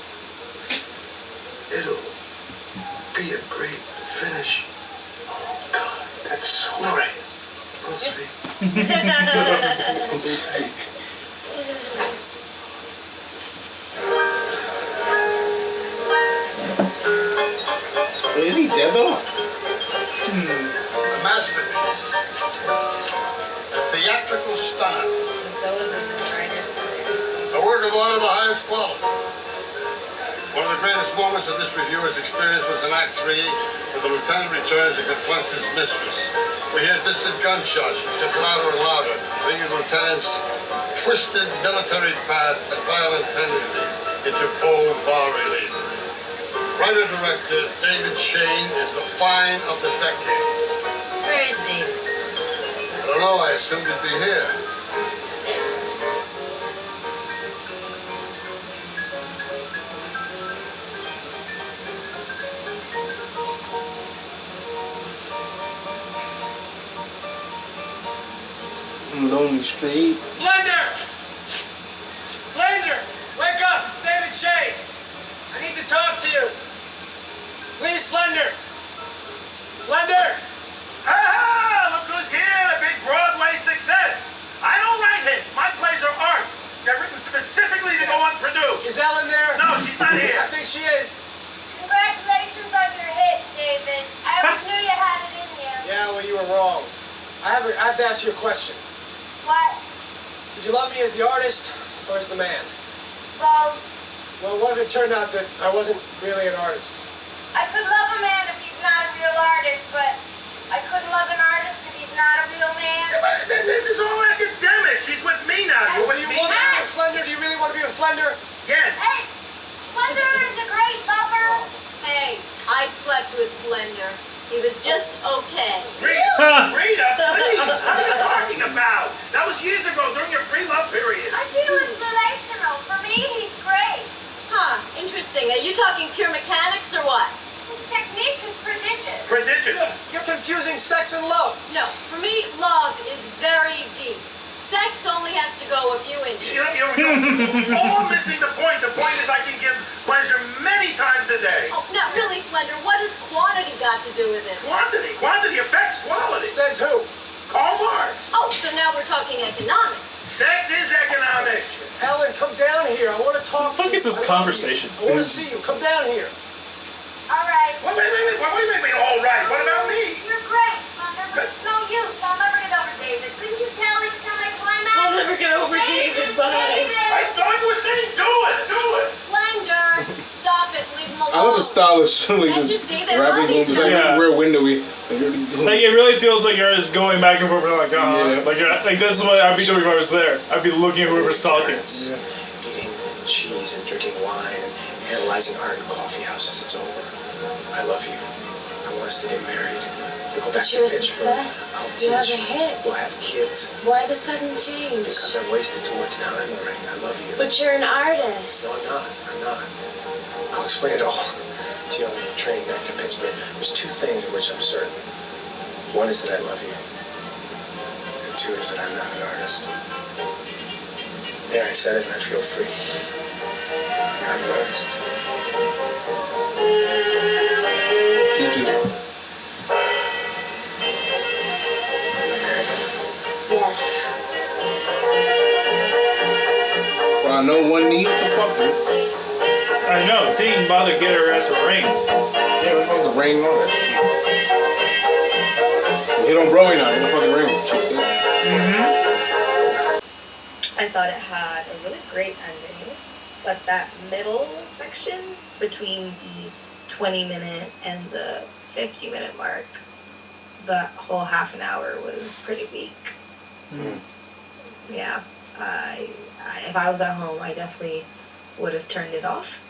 It'll be a great finish. God, that's sorry. Don't speak. Don't speak. Is he dead though? A masterpiece. A theatrical stunner. And so is this writer's career. A work of art of the highest quality. One of the greatest moments of this reviewer's experience was in Act 3, where the lieutenant returns and confronts his mistress. We hear distant gunshots, which get louder and louder, bringing the lieutenant's twisted military past and violent tendencies into bold bar relief. Writer-director David Shane is the find of the decade. Where is David? I don't know, I assumed he'd be here. me straight. Flender! Flender! Wake up! It's David Shea! I need to talk to you. Please, Flender! Flender! Ah, look who's here, the big Broadway success. I don't write hits. My plays are art. They're written specifically to go unproduced. Is Ellen there? No, she's not here. I think she is. Congratulations on your hit, David. I always knew you had it in you. Yeah, well, you were wrong. I have to ask you a question. What? Did you love me as the artist or as the man? Well, Well, what if it turned out that I wasn't really an artist? I could love a man if he's not a real artist, but I couldn't love an artist if he's not a real man. Yeah, but this is all academic. She's with me now. You're Do with you me want to be now. with Flender? Do you really want to be with Flender? Yes. Hey, Wonder is a great lover. Hey, I slept with Blender. He was just okay. Rita, please. What are you talking about? That was years ago during your free love period. I feel it's relational. For me, he's great. Huh, interesting. Are you talking pure mechanics or what? His technique is prodigious. Prodigious. You're confusing sex and love. No, for me, love is very deep. Sex only has to go a few inches. You're all missing the point. The point is I can give pleasure many times a day. Oh, now really, Flender, what has quantity got to do with it? Quantity. Quantity affects quality. Says who? Karl Marx. Oh, so now we're talking economics. Sex is economics. Ellen, come down here. I want to talk What the fuck to is this you. I love conversation? you. I want to see you. Come down here. All right. Wait, all right. What about me? You're great, Wonder, but it's no use. I'll never get over David. Couldn't you tell each time I climax? I'll never get over David, bye. I thought you were saying do it. Flender, stop it, leave him alone. I love the stylish. Like Can't this you see they rapping love each moves, like other? real windowy. Like it really feels like you're just going back and forth. Like, Yeah. like this is what I'd be doing if I was there. I'd be looking at whoever's talking. Eating cheese and drinking wine and analyzing art in coffee houses. It's over. I love you. I want us to get married. We'll go back to You're a Pittsburgh. success. I'll You have a teach. hit. We'll have kids. Why the sudden change? Because I've wasted too much time already. I love you. But you're an No, artist. I'm not. I'll explain it all to you on the train back to Pittsburgh. There's two things of which I'm certain. One is that I love you. And two is that I'm not an artist. There, I said it and I feel free. I'm not an artist. Gigi. Yes. Well, I know one need. What the fuck, dude? I know, didn't even bother to get her ass a ring. Yeah, what the fuck's the ring and all that shit? Well, hit on Broadway now. Get the fucking ring. I thought it had a really great ending, but that middle section between the 20-minute and the 50-minute mark, the whole half an hour was pretty weak. Yeah, if I was at home, I definitely would have turned it off,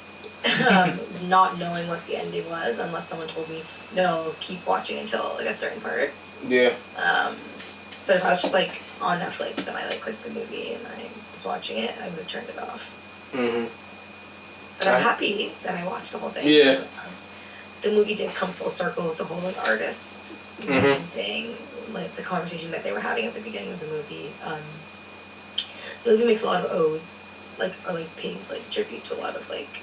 not knowing what the ending was, unless someone told me, no, keep watching until like a certain part. Yeah. But if I was just like on Netflix and I like clicked the movie and I was watching it, I would have turned it off. But I'm happy that I watched the whole thing. Yeah. The movie did come full circle with the whole like artist thing, like the conversation that they were having at the beginning of the movie. The movie makes a lot of pays like tribute to a lot of like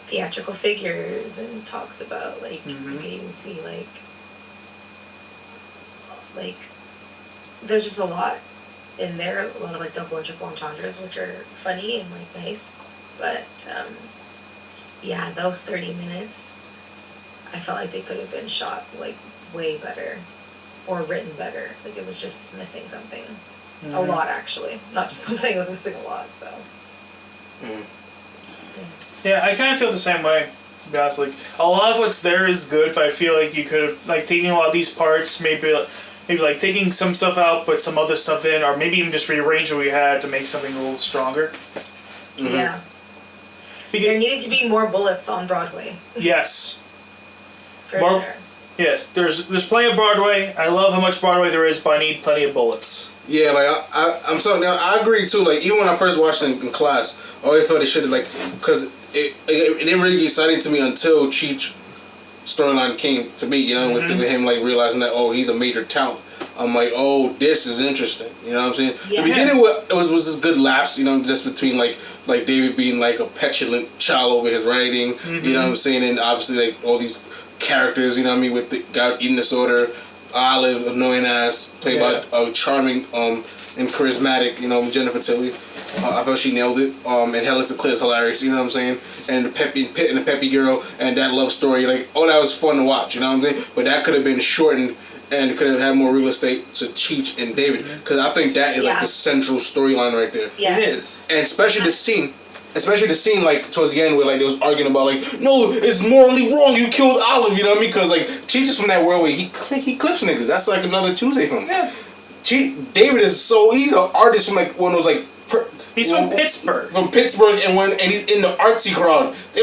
theatrical figures and talks about like you can even see like there's just a lot in there, a lot of like double and triple entendres, which are funny and like nice, but yeah, those 30 minutes I felt like they could have been shot like way better or written better. Like it was just missing something. A lot actually, not just something, it was missing a lot. So Yeah, I kind of feel the same way. To be honest, like a lot of what's there is good, but I feel like you could have like taken a lot of these parts, maybe like taking some stuff out, put some other stuff in, or maybe even just rearrange what we had to make something a little stronger. yeah, there needed to be more bullets on Broadway. Yes. For sure. Yes, there's plenty of Broadway. I love how much Broadway there is, but I need plenty of bullets. Yeah, like I'm sorry. I agree too. Like even when I first watched it in class, I always felt they should have like, because it didn't really get exciting to me until Cheech storyline came to me. You know, with him like realizing that he's a major talent. I'm like, oh, this is interesting. You know what I'm saying? Yeah. The beginning was just good laughs. You know, just between like David being like a petulant child over his writing. You know what I'm saying? And obviously like all these characters. You know what I mean? With the guy with eating disorder, Olive, annoying ass, played by a charming and charismatic, you know, Jennifer Tilly. I felt she nailed it. And Helen Sinclair's hilarious, you know what I'm saying? And the peppy girl and that love story, like, oh, that was fun to watch, you know what I'm saying? But that could have been shortened and could have had more real estate to Cheech and David, because I think that is like the central storyline right there. Yeah. It is. And especially the scene like towards the end where like they was arguing about like, no, it's morally wrong, you killed Olive, you know what I mean? Because like Cheech is from that world where he clips niggas. That's like another Tuesday film. Yeah. David is he's an artist from like one of those like. He's from Pittsburgh. And he's in the artsy crowd. They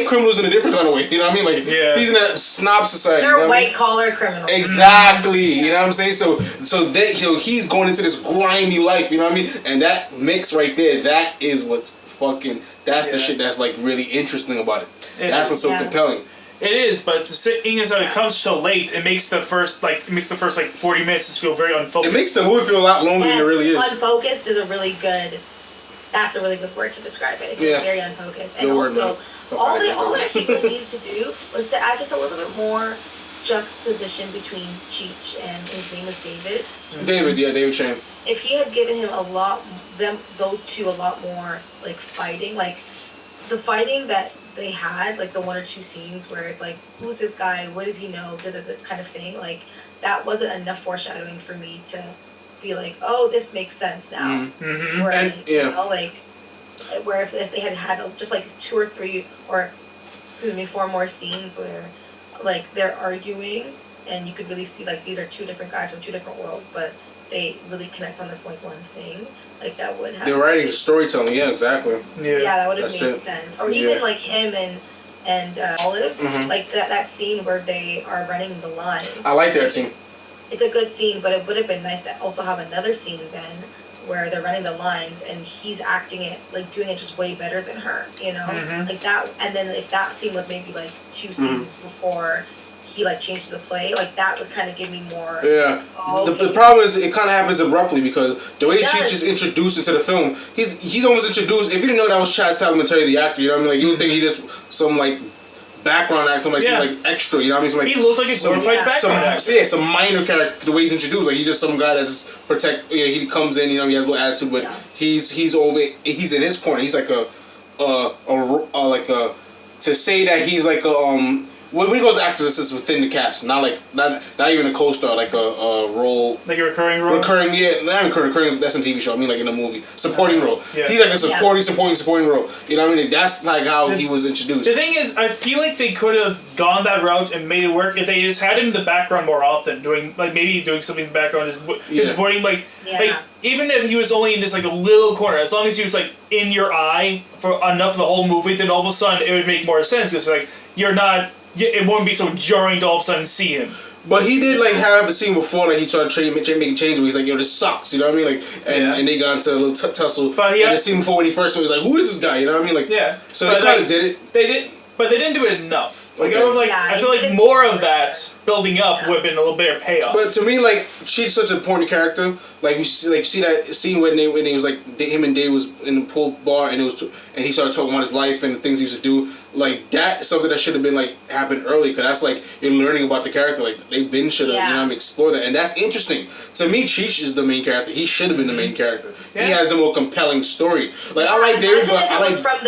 criminals in a different kind of way. You know what I mean? Like he's in that snob society. They're white collar criminals. Exactly. You know what I'm saying? So he's going into this grimy life. You know what I mean? And that mix right there, that is what's fucking. That's the shit that's like really interesting about it. That's what's so compelling. It is, but the thing is that it comes so late. It makes the first 40 minutes just feel very unfocused. It makes the movie feel a lot longer than it really is. Unfocused is a really good. That's a really good word to describe it. It's very unfocused, and also all that people needed to do was to add just a little bit more juxtaposition between Cheech and his name is David. David Chang. If he had given him those two a lot more like fighting, like the fighting that they had, like the one or two scenes where it's like, who's this guy? What does he know? The kind of thing. Like that wasn't enough foreshadowing for me to be like, oh, this makes sense now. Mm-hmm. Where, and, you know, like where if they had just like 2 or 3 or 4 more scenes where like they're arguing and you could really see like these are 2 different guys from 2 different worlds, but they really connect on this like one thing. Like that would have. The writing, storytelling, exactly. Yeah, that would have made sense. Or even like him and Olive, like that scene where they are running the lines. I like that scene. It's a good scene, but it would have been nice to also have another scene then where they're running the lines and he's acting it, like doing it just way better than her, you know? Like that, and then if that scene was maybe like 2 scenes before he like changes the play, like that would kind of give me more. Yeah. The problem is it kind of happens abruptly because the way Cheech is introduced into the film, he's almost introduced. If you didn't know that was Chaz Palminteri, the actor, you know what I mean? Like you would think he just some like background actor, some like extra, you know what I mean? Some, like, he looked like a glorified background actor. Yeah, some minor character. The way he's introduced, like he's just some guy that's just protect. You know, he comes in, you know, he has a little attitude, but he's in his corner. He's like to say that he's like a when he goes to actors, it's within the cast, not even a co-star, like a role, like a recurring role. Not recurring. That's a TV show. I mean, like in a movie, supporting role. Yeah. He's like a supporting role. You know what I mean? That's like how he was introduced. The thing is, I feel like they could have gone that route and made it work if they just had him in the background more often, doing something in the background, just worrying like even if he was only in just like a little corner, as long as he was like in your eye for enough of the whole movie, then all of a sudden it would make more sense because like you're not. It wouldn't be so jarring to all of a sudden see him. But he did like have a scene before, like he tried making changes where he's like, "Yo, this sucks," you know what I mean? Like, and they got into a little tussle. But and the scene before when he first went, he was like, "Who is this guy?" You know what I mean? Like, so they kind of did it. They did, but they didn't do it enough. Like I feel like more of that building up would have been a little better payoff. But to me, like she's such an important character. Like you see that scene when they was like him and Dave was in the pool bar and and he started talking about his life and the things he used to do. Like that, something that should have been like happened early, because that's like you're learning about the character. Like they should have explore that, and that's interesting. To me, Cheech is the main character. He should have been the main character. Yeah. He has the more compelling story. Like I like David, but I like from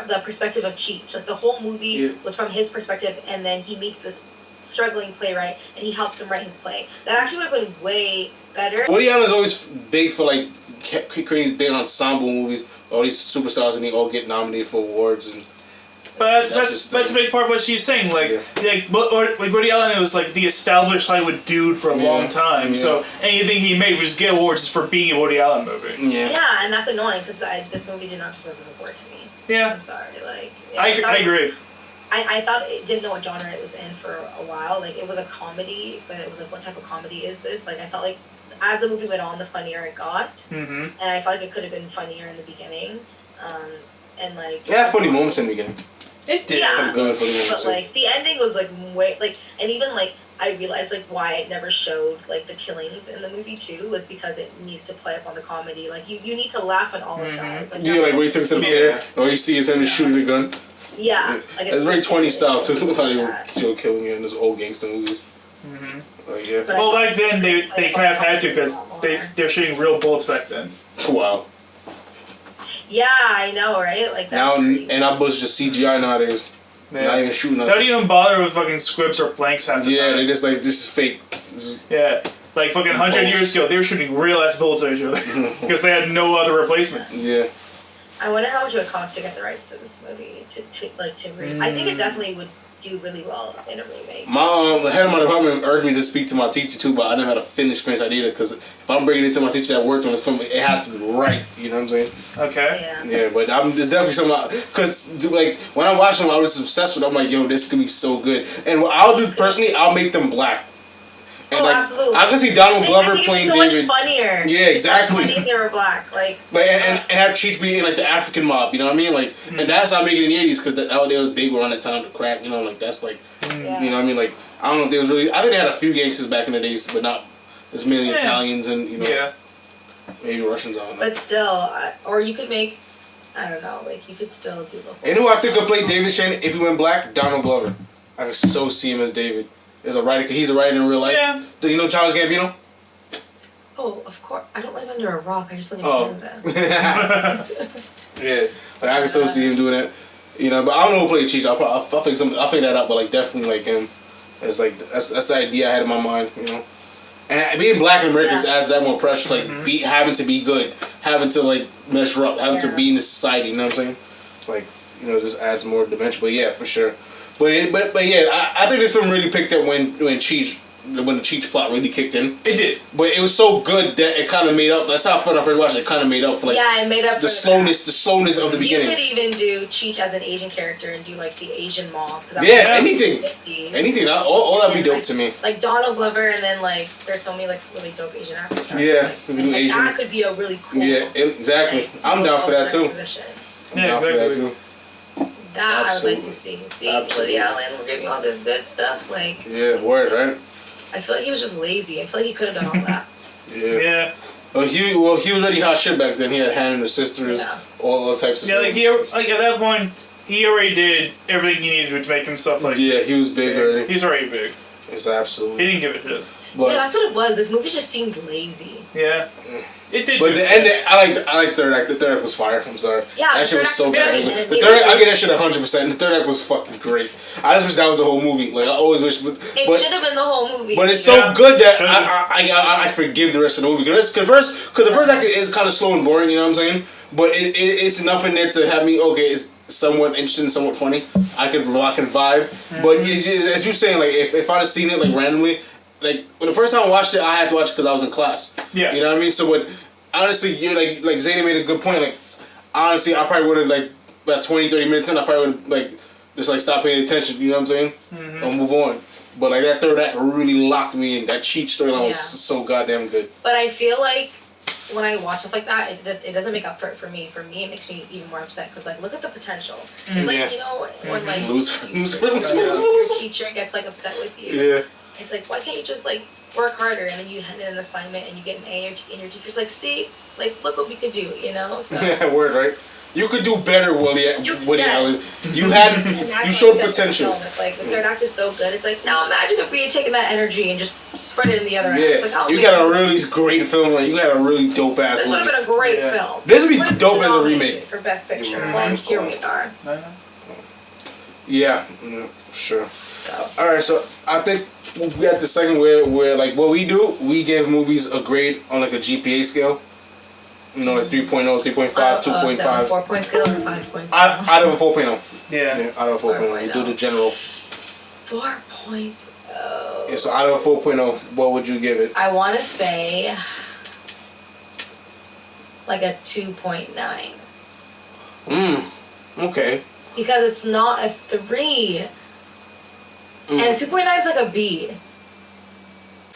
the perspective of Cheech. Like the whole movie was from his perspective, and then he meets this struggling playwright, and he helps him write his play. That actually would have been way better. Woody Allen's always big for like creating these big ensemble movies. All these superstars and they all get nominated for awards and. But that's a big part of what she's saying. Like Woody Allen was like the established Hollywood dude for a long time. Yeah. So anything he made was get awards for being a Woody Allen movie. Yeah, and that's annoying because this movie did not deserve an award to me. Yeah, I'm sorry. Like I agree. I thought it didn't know what genre it was in for a while. Like it was a comedy, but it was like, what type of comedy is this? Like I felt like as the movie went on, the funnier it got, and I felt like it could have been funnier in the beginning. And like it had funny moments in the beginning. It did. Yeah, Good for the but like the ending was like way like, and even like I realized like why it never showed like the killings in the movie too was because it needed to play up on the comedy. Like you need to laugh at all of that. Like, Do you like where he took it to the theater, or you see his him shooting the gun? Yeah, like it's very 20 style too. How they were killing it in those old gangster movies. Like, yeah. Well, back then they kind of had to because they're shooting real bullets back then. Wow. Yeah, I know, right? Like now, and I was just CGI nowadays. Yeah. Not even shooting. They don't even bother with fucking scripts or blanks half the time. Yeah, they just like this is fake. This is like fucking 100 years ago, they were shooting real ass bullets at each other because they had no other replacements. Yeah. I wonder how much it would cost to get the rights to this movie I think it definitely would do really well in a remake. The head of my department urged me to speak to my teacher too, but I never had a finished idea because if I'm bringing it to my teacher that worked on this film, it has to be right. You know what I'm saying? Okay. Yeah, but there's definitely something because like when I watched them, I was obsessed with them. I'm like, yo, this could be so good. And what I'll do personally, I'll make them black. And absolutely. I can see Donald Glover playing so David. Much funnier. Yeah, exactly. Funny if they were black, like. But and have Cheech be in like the African mob, you know what I mean? Like, and that's how I make it in the '80s because they was big around that time. The crack, you know, like that's like, you know what I mean? Like, I don't know if they was really. I think they had a few gangsters back in the days, but not as many Italians and maybe Russians. I don't know. But still, or you could make. I don't know. Like you could still do the. Whole and who I think could play David Shannon if he went black? Donald Glover. I could so see him as David. As a writer, he's a writer in real life. Yeah. Do you know Charles Gambino? Oh, of course. I don't live under a rock. I just live in Kansas. Yeah, like I can so see him doing that. You know, but I don't know who played Cheech. I'll figure that out. But like definitely like him. It's like that's the idea I had in my mind. You know, and being black in America adds that more pressure. Like having to be good, having to like measure up, having to be in the society. You know what I'm saying? Like just adds more dimension. But yeah, for sure. But yeah, I think this film really picked up when the Cheech plot really kicked in. It did. But it was so good that it kind of made up. That's how I felt when I first watched it. It kind of made up for like it made up the slowness of the beginning. You could even do Cheech as an Asian character and do like the Asian mob. Yeah, anything. All that'd be dope to me. Like Donald Glover, and then like there's so many like really dope Asian actors. Yeah, we could do Asian. That could be a really cool. Yeah, exactly. Like, I'm down for that too. I'm down for that too. That I would like to see. Woody Allen, we're giving you all this good stuff. Like, yeah, word, right? I feel like he was just lazy. I feel like he could have done all that. Yeah. Well, he was already hot shit back then. He had Hannah and the sisters, all types of. Yeah, like at that point, he already did everything he needed to make himself like. Yeah, he was big already. He's already big. It's absolutely. He didn't give a shit. But yeah, that's what it was. This movie just seemed lazy. Yeah. It did. But the end, I like third act. The third act was fire. I'm sorry. Yeah, that shit was so bad. The third act, I get that shit 100%. The third act was fucking great. I just wish that was the whole movie. Like I always wish. It should have been the whole movie. But it's so good that I forgive the rest of the movie because the first act is kind of slow and boring. You know what I'm saying? But it's enough in there to have me it's somewhat interesting, somewhat funny. I could vibe. But as you're saying, like if I'd have seen it like randomly. Like when the first time I watched it, I had to watch it because I was in class. Yeah, you know what I mean. So, but honestly, you're like Zayna made a good point. Like, honestly, I probably would have like about 20, 30 minutes in, I probably would have like just like stopped paying attention. You know what I'm saying? And move on. But like that third act really locked me in. That Cheech storyline was so goddamn good. But I feel like when I watch stuff like that, it doesn't make up for it for me. For me, it makes me even more upset because like look at the potential. It's like you know when like your teacher gets like upset with you. Yeah. It's like, why can't you just, like, work harder and then you hand in an assignment and you get an A and your teacher's like, see, like, look what we could do, you know? So, yeah, word, right? You could do better, Woody Allen. You showed potential. Like, the third act is so good. It's like, now imagine if we had taken that energy and just spread it in the other act. Yeah, Like, you got a really great film. Like, you got a really dope-ass movie. This would have been a great film. This would be dope as a remake. For Best Picture. Well, here we are. Yeah, sure. Alright, so I think we got the second where like what we do, we give movies a grade on like a GPA scale. You know, like 3.0, 3.5, 2.5. 4-point scale or 5-point scale? Out of a 4.0. Yeah. Out of a 4.0. We do the general. 4.0. Yeah, so out of a 4.0, what would you give it? I want to say like a 2.9. Okay. Because it's not a 3. And a 2.9 is like a B.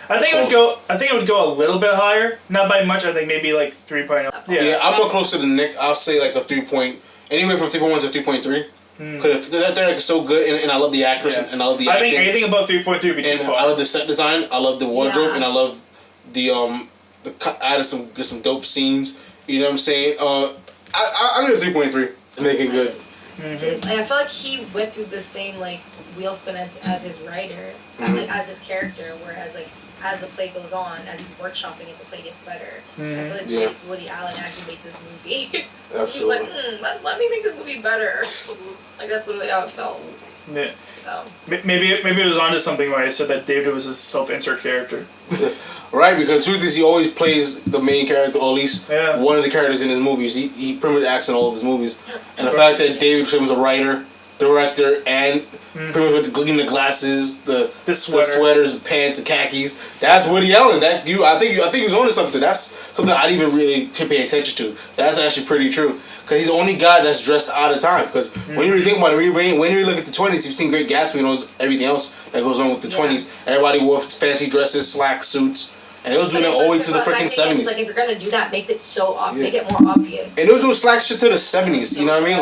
I think it would go a little bit higher, not by much. I think maybe like 3.0. Yeah, I'm more close to the Nick. I'll say like a 3 point, anywhere from 3.1 to 3.3. Because they're like so good, and I love the actors, and I love the acting. I think anything above 3.3 would be too far. I love the set design, I love the wardrobe, and I love the added some dope scenes. You know what I'm saying? I give it 3.3 to make it good. I feel like he went through the same like wheel spin as his writer, and, like as his character. Whereas like as the play goes on, as he's workshopping it, the play gets better. I feel like Woody Allen actually made this movie. Absolutely. He was like, let me make this movie better. Like that's literally how it felt. Yeah. So. Maybe it was onto something when I said that David was a self-insert character. Right, because truth is he always plays the main character, or at least one of the characters in his movies. He pretty much acts in all of his movies. And the fact that David was a writer, director, and pretty much with the glasses, the sweaters, the pants, the khakis. That's Woody Allen. I think he was onto something. That's something I didn't even really pay attention to. That's actually pretty true. Because he's the only guy that's dressed out of time. Because when you really think about it, when you look at the 20s, you've seen Great Gatsby and everything else that goes on with the 20s. Everybody wore fancy dresses, slack suits. And it was doing that all the way to the freaking 70s. Like, if you're going to do that, make it so obvious. Make it more obvious. And it was doing slack shit to the 70s. You know what I mean?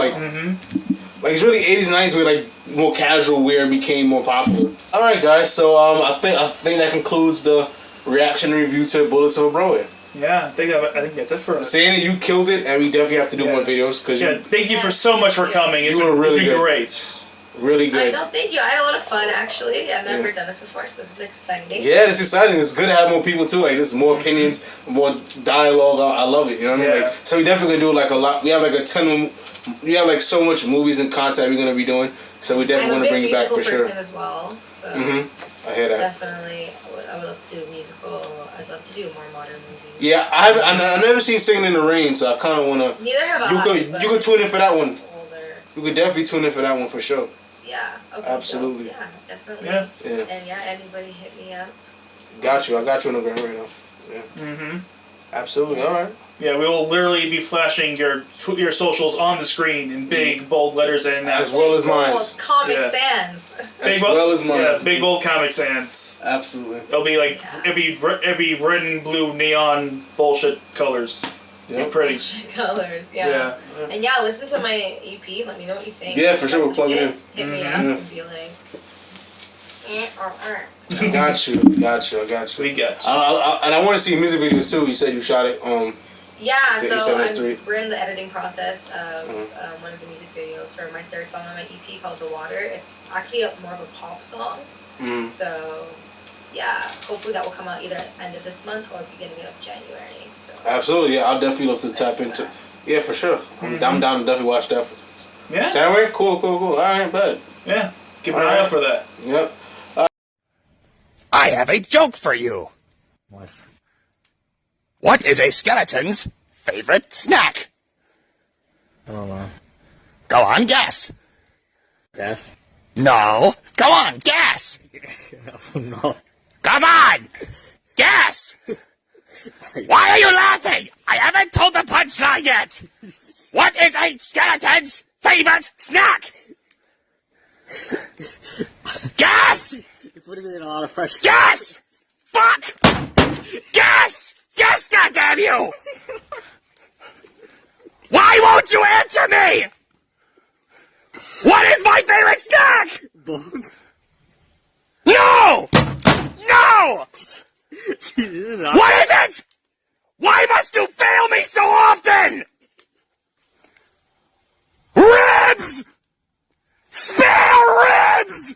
Like it's really 80s and 90s where like more casual wear became more popular. All right, guys. So I think that concludes the reaction review to Bullets Over Broadway. Yeah, I think that's it for us. Saying that you killed it, and we definitely have to do more videos because thank you for so much for coming. It's been great. Really good. No, thank you. I had a lot of fun actually. I've never done this before, so this is exciting. Yeah, it's exciting. It's good to have more people too. Like there's more opinions, more dialogue. I love it. You know what I mean? Like, so we definitely gonna do like a lot. We have like a ton. We have like so much movies and content we're gonna be doing. So we definitely want to bring you back for sure. As well. So I hear that. Definitely, I would love to do a musical. I'd love to do a more modern movie. Yeah, I've never seen Singing in the Rain, so I kind of wanna. Neither have I. You could tune in for that one. You could definitely tune in for that one for sure. Yeah. Okay, absolutely. So, yeah, definitely. Yeah. And anybody hit me up. Got you. I got you on the ground right now. Yeah. Absolutely. All right. Yeah, we will literally be flashing your socials on the screen in big bold letters and as well as mine. Comic Sans. As well as mine. Yeah, big bold Comic Sans. Absolutely. It'll be like it'll be red and blue neon bullshit colors. Yep. Pretty. Colors, yeah. And listen to my EP. Let me know what you think. Yeah, for sure. We'll plug it in. Hit me up and be like, I got you. We got you. And I want to see music videos too. You said you shot it. Yeah, so we're in the editing process of one of the music videos for my third song on my EP called The Water. It's actually more of a pop song. So, yeah, hopefully that will come out either end of this month or beginning of January. So. Absolutely, yeah. I'll definitely love to tap into. Yeah, for sure. I'm down to definitely watch that. Yeah. January? Cool. All right, bud. Yeah. Keep an eye out for that. Yep. I have a joke for you. What is a skeleton's favorite snack? I don't know. Go on, guess. Death? No. Go on, guess. No. Come on! Guess! Why are you laughing? I haven't told the punchline yet! What is a skeleton's favorite snack? Guess! You're putting me in a lot of pressure. Guess! Fuck! Guess! Guess, goddamn you! Why won't you answer me? What is my favorite snack? Bones? No! No! Jesus, what is it? Why must you fail me so often? Ribs! Spare ribs!